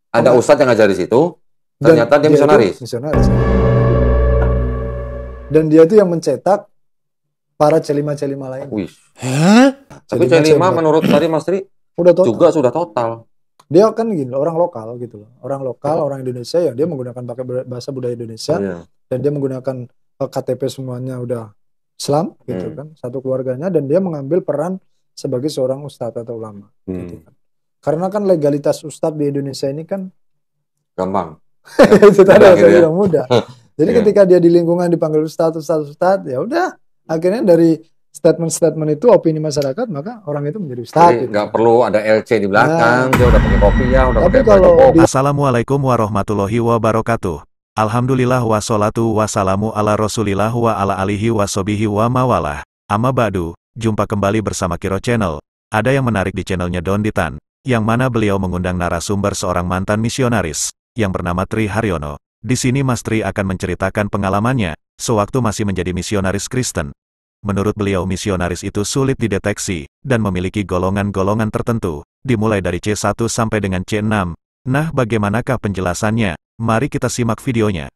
Ada ustadz yang ngajar di situ, ternyata dia misionaris. Misionaris. Dan dia itu yang mencetak para C5 lain. Wih. Tapi C5 menurut tadi Mas Tri juga sudah total. Dia kan gini, orang lokal gitu loh. Orang lokal, orang Indonesia ya dia menggunakan pakai bahasa budaya Indonesia. Dan dia menggunakan KTP semuanya udah Islam gitu kan. Satu keluarganya, dan dia mengambil peran sebagai seorang ustadz atau ulama gitu kan. Karena kan legalitas ustadz di Indonesia ini kan gampang. Itu tadi saya bilang mudah. Jadi ketika dia di lingkungan dipanggil ustadz, ya udah akhirnya dari statement itu opini masyarakat, maka orang itu menjadi ustadz. Jadi nggak perlu ada LC di belakang, dia udah pakai kopiah, udah pakai Assalamualaikum warahmatullahi wabarakatuh. Alhamdulillah wassalatu wassalamu ala rasulillah wa ala alihi wassobihi wa mawalah. Amma ba'du, jumpa kembali bersama Kiro Channel. Ada yang menarik di channelnya Don Ditan, yang mana beliau mengundang narasumber seorang mantan misionaris, yang bernama Tri Haryono. Di sini Mas Tri akan menceritakan pengalamannya, sewaktu masih menjadi misionaris Kristen. Menurut beliau misionaris itu sulit dideteksi, dan memiliki golongan-golongan tertentu, dimulai dari C1 sampai dengan C6. Nah, bagaimanakah penjelasannya? Mari kita simak videonya.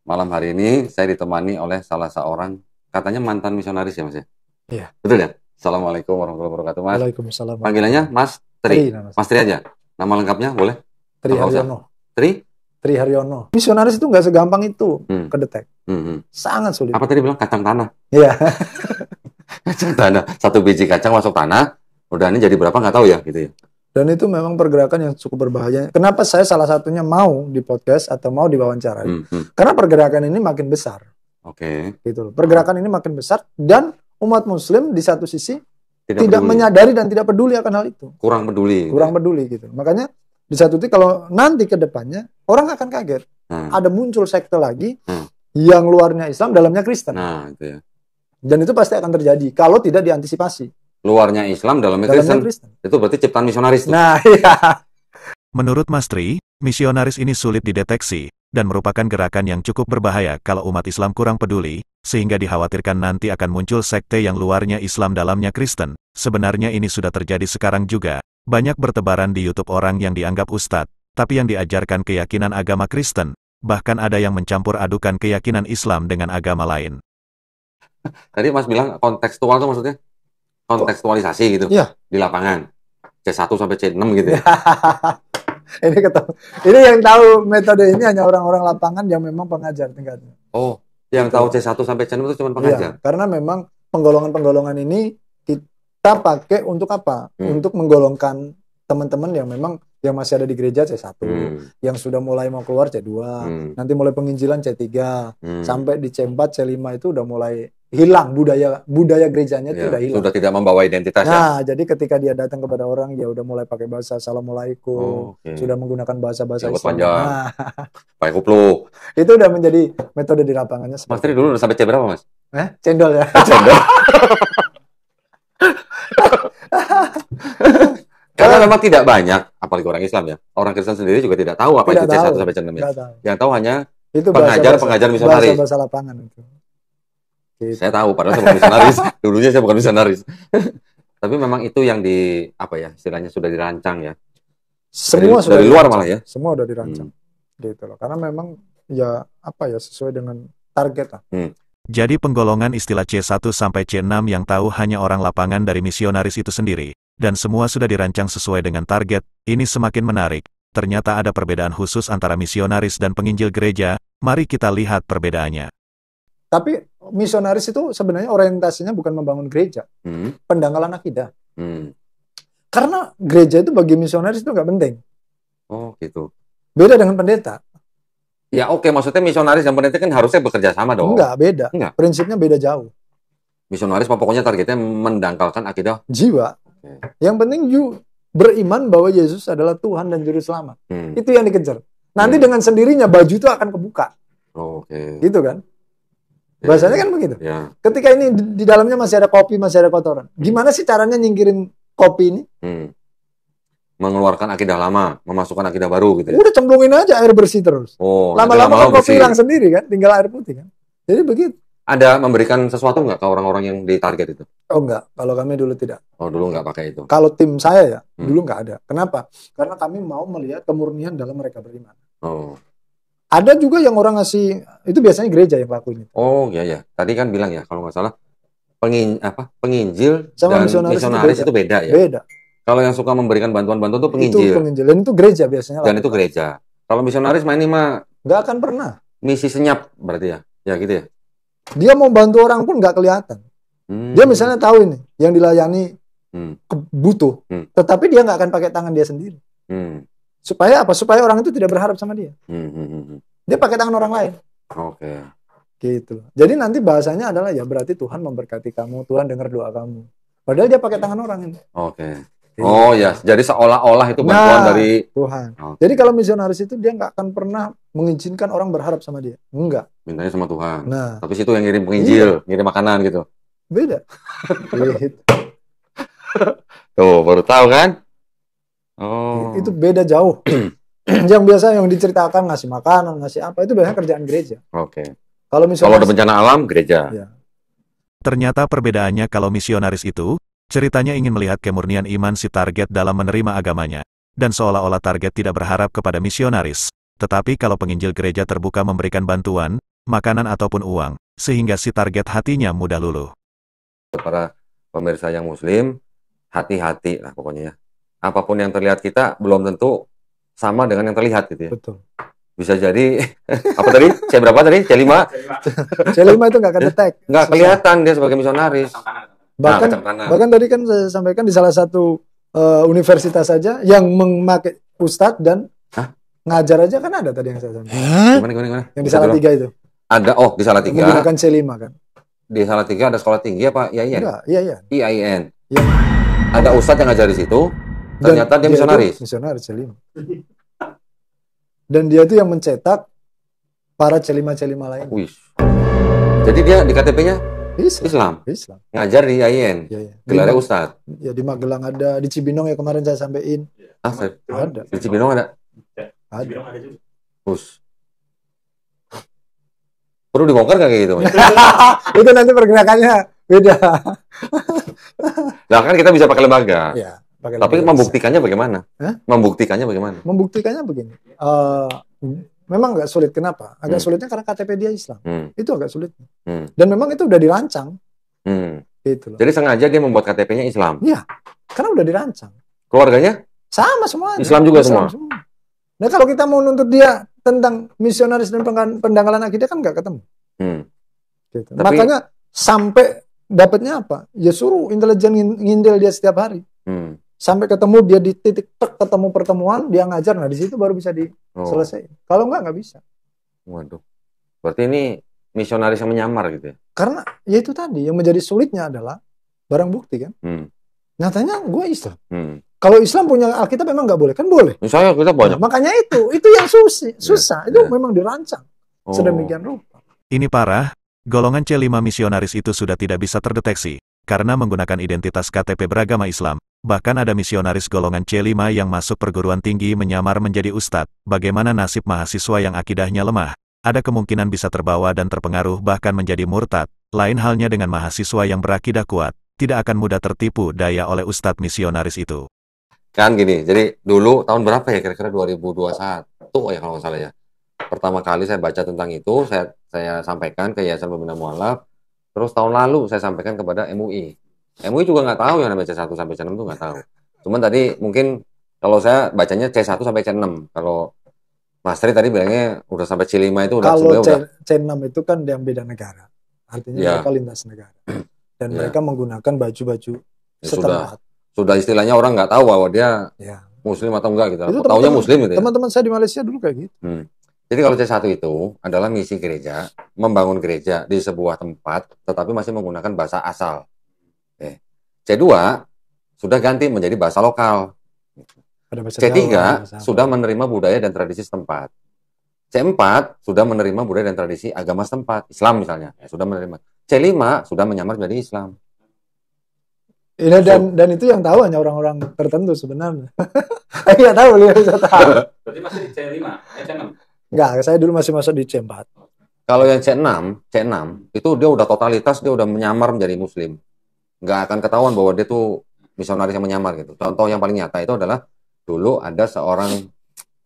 Malam hari ini saya ditemani oleh salah seorang, katanya mantan misionaris ya Mas ya? Iya. Betul ya? Assalamualaikum warahmatullahi wabarakatuh Mas. Waalaikumsalam. Panggilannya Mas Tri. Mas Tri aja. Nama lengkapnya boleh? Tri Haryono. Tri Haryono. Misionaris itu nggak segampang itu kedetek. Sangat sulit. Apa tadi bilang kacang tanah? Iya. Kacang tanah. Satu biji kacang masuk tanah, udah ini jadi berapa nggak tahu ya gitu ya. Dan itu memang pergerakan yang cukup berbahaya. Kenapa saya salah satunya mau di podcast atau mau diwawancarai? Karena pergerakan ini makin besar. Oke. Gitu loh. Pergerakan ini makin besar dan umat Muslim di satu sisi tidak menyadari dan tidak peduli akan hal itu. Kurang peduli gitu. Makanya di satu titik kalau nanti ke depannya orang akan kaget. Ada muncul sekte lagi yang luarnya Islam, dalamnya Kristen. Nah, itu ya. Dan itu pasti akan terjadi kalau tidak diantisipasi. Luarnya Islam, dalamnya Kristen. Itu berarti ciptaan misionaris tuh. Nah, iya. Menurut Mas Tri, misionaris ini sulit dideteksi, dan merupakan gerakan yang cukup berbahaya kalau umat Islam kurang peduli, sehingga dikhawatirkan nanti akan muncul sekte yang luarnya Islam dalamnya Kristen. Sebenarnya ini sudah terjadi sekarang juga. Banyak bertebaran di YouTube orang yang dianggap ustadz, tapi yang diajarkan keyakinan agama Kristen. Bahkan ada yang mencampur adukan keyakinan Islam dengan agama lain. Tadi Mas bilang kontekstual itu maksudnya? Kontekstualisasi gitu di lapangan. C1 sampai C6 gitu ya. Ini yang tahu metode ini hanya orang-orang lapangan yang memang pengajar tingkatnya. Oh, yang tahu C1 sampai C6 itu cuma pengajar. Ya, karena memang penggolongan-penggolongan ini kita pakai untuk apa? Untuk menggolongkan teman-teman yang memang yang masih ada di gereja C1, yang sudah mulai mau keluar C2, nanti mulai penginjilan C3, sampai di C4, C5 itu udah mulai hilang budaya gerejanya itu udah hilang. Sudah tidak membawa identitas. Nah, jadi ketika dia datang kepada orang, ya udah mulai pakai bahasa assalamualaikum, sudah menggunakan bahasa-bahasa Islam. Pakai kupluk. Itu udah menjadi metode di lapangannya. Mas Tri dulu udah sampai C berapa Mas? Cendol ya. Cendol. Karena memang tidak banyak, apalagi orang Islam ya. Orang Kristen sendiri juga tidak tahu apa itu C1 sampai C6 ya. Yang tahu hanya itu pengajar misionaris. Bahasa lapangan itu. Gitu. Saya tahu, padahal saya bukan misionaris. Dulunya saya bukan misionaris. Tapi memang itu yang istilahnya sudah dirancang ya. Semua dari luar malah ya. Semua sudah dirancang. Gitu loh. Karena memang sesuai dengan target lah. Jadi penggolongan istilah C1 sampai C6 yang tahu hanya orang lapangan dari misionaris itu sendiri. Dan semua sudah dirancang sesuai dengan target. Ini semakin menarik. Ternyata ada perbedaan khusus antara misionaris dan penginjil gereja. Mari kita lihat perbedaannya. Tapi misionaris itu sebenarnya orientasinya bukan membangun gereja, pendangkalan akidah. Karena gereja itu bagi misionaris itu nggak penting. Oh gitu. Beda dengan pendeta. Ya oke, maksudnya misionaris dan pendeta kan harusnya bekerja sama dong. Enggak, beda. Prinsipnya beda jauh. Misionaris pokoknya targetnya mendangkalkan akidah jiwa. Yang penting beriman bahwa Yesus adalah Tuhan dan Juru Selamat. Itu yang dikejar. Nanti dengan sendirinya baju itu akan kebuka. Gitu kan? Bahasanya kan begitu. Ketika ini di dalamnya masih ada kopi, masih ada kotoran. Gimana sih caranya nyingkirin kopi ini? Mengeluarkan akidah lama, memasukkan akidah baru gitu ya. Udah cemplungin aja air bersih terus. Lama-lama kan kopi hilang sendiri kan, tinggal air putih kan. Jadi begitu. ada memberikan sesuatu nggak ke orang-orang yang ditarget itu? Oh enggak, kalau kami dulu tidak. Oh dulu nggak pakai itu. Kalau tim saya ya, dulu nggak ada. Kenapa? Karena kami mau melihat kemurnian dalam mereka beriman. Oh. Ada juga yang orang ngasih, itu biasanya gereja yang lakuin itu. Oh iya ya, tadi kan bilang ya kalau nggak salah penginjil sama dan misionaris itu beda ya. Beda. Kalau yang suka memberikan bantuan-bantuan itu penginjil. Itu penginjil, dan itu gereja biasanya. Dan itu gereja. Kalau misionaris ini mah nggak akan pernah. Misi senyap berarti ya, ya gitu ya. Dia mau bantu orang pun nggak kelihatan. Dia misalnya tahu ini, yang dilayani butuh, tetapi dia nggak akan pakai tangan dia sendiri. Supaya apa? Supaya orang itu tidak berharap sama dia. Dia pakai tangan orang lain. Oke. Gitu. Jadi nanti bahasanya adalah ya berarti Tuhan memberkati kamu, Tuhan dengar doa kamu. Padahal dia pakai tangan orang ini. Oke. Oh ya, jadi seolah-olah itu bantuan dari Tuhan. Okay. Jadi kalau misionaris itu dia nggak akan pernah mengizinkan orang berharap sama dia. Enggak. Mintanya sama Tuhan. Nah. Tapi situ yang ngirim penginjil, ngirim makanan gitu. Beda. Tuh, baru tahu kan? Oh. Itu beda jauh. Yang biasa yang diceritakan ngasih makanan, ngasih apa, itu biasanya kerjaan gereja. Oke. Kalau ada bencana alam, gereja. Ya. Ternyata perbedaannya kalau misionaris itu, ceritanya ingin melihat kemurnian iman si target dalam menerima agamanya. Dan seolah-olah target tidak berharap kepada misionaris. Tetapi kalau penginjil gereja terbuka memberikan bantuan, makanan ataupun uang, sehingga si target hatinya mudah luluh. Para pemirsa yang muslim, hati-hati lah pokoknya ya. Apapun yang terlihat kita belum tentu sama dengan yang terlihat gitu ya. Betul. Bisa jadi, apa tadi? C berapa tadi? C5? C5 itu nggak kedetek. Nggak kelihatan dia sebagai misionaris. Bahkan tadi kan saya sampaikan di salah satu universitas saja yang memakai ustadz dan ngajar aja kan ada tadi yang saya sampaikan. Gimana? Yang di Salatiga itu. Ada, di Salatiga. Menggunakan C5 kan. Di Salatiga ada sekolah tinggi apa? IAIN? Enggak, IAIN. IAIN. Ya. Ada ustadz yang ngajar di situ, ternyata dia misionaris. Misionaris C5. Dan dia itu yang mencetak para C5 lain. Wih. Jadi dia di KTP-nya Islam. Ngajar di IAIN. Ya. Gelarnya ustadz. Ya di Magelang ada, di Cibinong ya kemarin saya sampaikan. Ada. Di Cibinong ada. Ada. Perlu dibongkar nggak kayak gitu? Itu nanti pergerakannya beda. Nah kan kita bisa pakai lembaga. Ya, tapi membuktikannya bagaimana? Membuktikannya bagaimana? Membuktikannya begini. Memang agak sulit. Kenapa? Agak sulitnya karena KTP dia Islam. Itu agak sulit. Dan memang itu udah dirancang. Gitu loh. Jadi sengaja dia membuat KTP-nya Islam? Iya. Karena udah dirancang. Keluarganya? Sama semua. Islam juga semua? Nah kalau kita mau nuntut dia tentang misionaris dan pendanggalan akidah kan nggak ketemu. Gitu. Tapi, makanya sampai dapatnya apa? Ya suruh intelijen ngindel dia setiap hari. Sampai ketemu dia di titik ketemu pertemuan, dia ngajar. Nah di situ baru bisa diselesaikan. Kalau nggak bisa. Waduh. Berarti ini misionaris yang menyamar gitu ya? Karena ya itu tadi yang menjadi sulitnya adalah barang bukti kan. Nyatanya gue Islam. Kalau Islam punya Alkitab memang nggak boleh, kan boleh. Misalnya kita banyak. Nah, makanya itu yang susah. Itu memang dirancang sedemikian rupa. Ini parah, golongan C5 misionaris itu sudah tidak bisa terdeteksi karena menggunakan identitas KTP beragama Islam. Bahkan ada misionaris golongan C5 yang masuk perguruan tinggi menyamar menjadi ustadz. Bagaimana nasib mahasiswa yang akidahnya lemah? Ada kemungkinan bisa terbawa dan terpengaruh bahkan menjadi murtad. Lain halnya dengan mahasiswa yang berakidah kuat, tidak akan mudah tertipu daya oleh ustadz misionaris itu. Kan gini, jadi dulu tahun berapa ya kira-kira 2021 ya kalau nggak salah ya. Pertama kali saya baca tentang itu, saya sampaikan ke Yayasan Pembina Mualaf. Terus tahun lalu saya sampaikan kepada MUI. MUI juga nggak tahu yang namanya C1 sampai C6 itu nggak tahu. Cuman tadi mungkin kalau saya bacanya C1 sampai C6. Kalau Mas Tri tadi bilangnya udah sampai C5 itu udah. Kalau C6 itu kan yang beda negara. Artinya mereka lintas negara. Dan mereka menggunakan baju-baju setempat. Sudah istilahnya orang nggak tahu bahwa dia muslim atau enggak gitu. Taunya muslim gitu ya. Teman-teman saya di Malaysia dulu kayak gitu. Jadi kalau C1 itu adalah misi gereja, membangun gereja di sebuah tempat, tetapi masih menggunakan bahasa asal. C2 sudah ganti menjadi bahasa lokal. C3 sudah menerima budaya dan tradisi setempat. C4 sudah menerima budaya dan tradisi agama setempat, Islam misalnya, sudah menerima. C5 sudah menyamar menjadi Islam. Ini dan itu yang tahu hanya orang-orang tertentu sebenarnya. Saya nggak tahu, beliau bisa tahu. Berarti masih di C5, C6? Enggak, saya dulu masih masuk di C4. Kalau yang C6 itu dia udah totalitas, dia udah menyamar menjadi Muslim. Nggak akan ketahuan bahwa dia tuh misionaris yang menyamar gitu. Contoh yang paling nyata itu adalah dulu ada seorang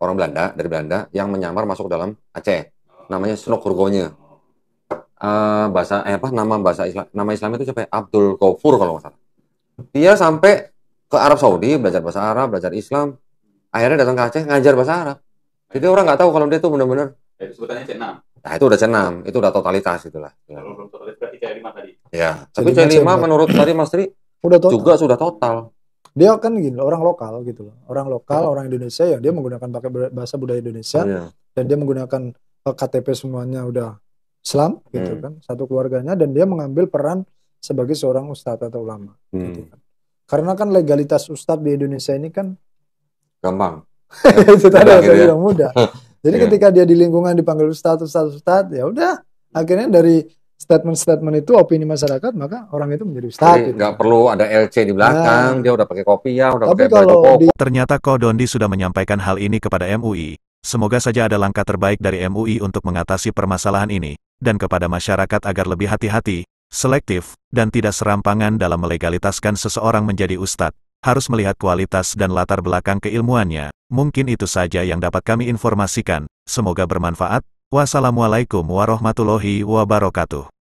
orang Belanda dari Belanda yang menyamar masuk dalam Aceh, namanya Snok Hurgonye. Nama Islam itu siapa ya? Abdul Ghafur kalau nggak salah. Dia sampai ke Arab Saudi belajar bahasa Arab, belajar Islam, akhirnya datang ke Aceh ngajar bahasa Arab. Jadi orang nggak tahu kalau dia tuh benar-benar. Itu sebutannya C6. Nah itu udah C6, itu udah totalitas itulah. Ya. Kalau belum total berarti C5 tadi. Ya, tapi C5 menurut tadi Mas Tri udah total. juga sudah total. Dia kan gini, orang lokal gitu loh. Orang lokal, orang Indonesia ya dia menggunakan pakai bahasa budaya Indonesia dan dia menggunakan KTP semuanya udah Islam gitu kan, satu keluarganya, dan dia mengambil peran sebagai seorang ustadz atau ulama gitu kan. Karena kan legalitas ustadz di Indonesia ini kan gampang. Itu tadi saya bilang mudah. Jadi ketika dia di lingkungan dipanggil ustadz, ya udah akhirnya dari statement-statement itu opini masyarakat, maka orang itu menjadi ustadz. Gitu. Nggak perlu ada LC di belakang, dia udah pakai kopiah, udah pakai baju koko. Ternyata Ko Dondi sudah menyampaikan hal ini kepada MUI. Semoga saja ada langkah terbaik dari MUI untuk mengatasi permasalahan ini, dan kepada masyarakat agar lebih hati-hati, selektif, dan tidak serampangan dalam melegalitaskan seseorang menjadi ustadz. Harus melihat kualitas dan latar belakang keilmuannya. Mungkin itu saja yang dapat kami informasikan. Semoga bermanfaat. Wassalamualaikum warahmatullahi wabarakatuh.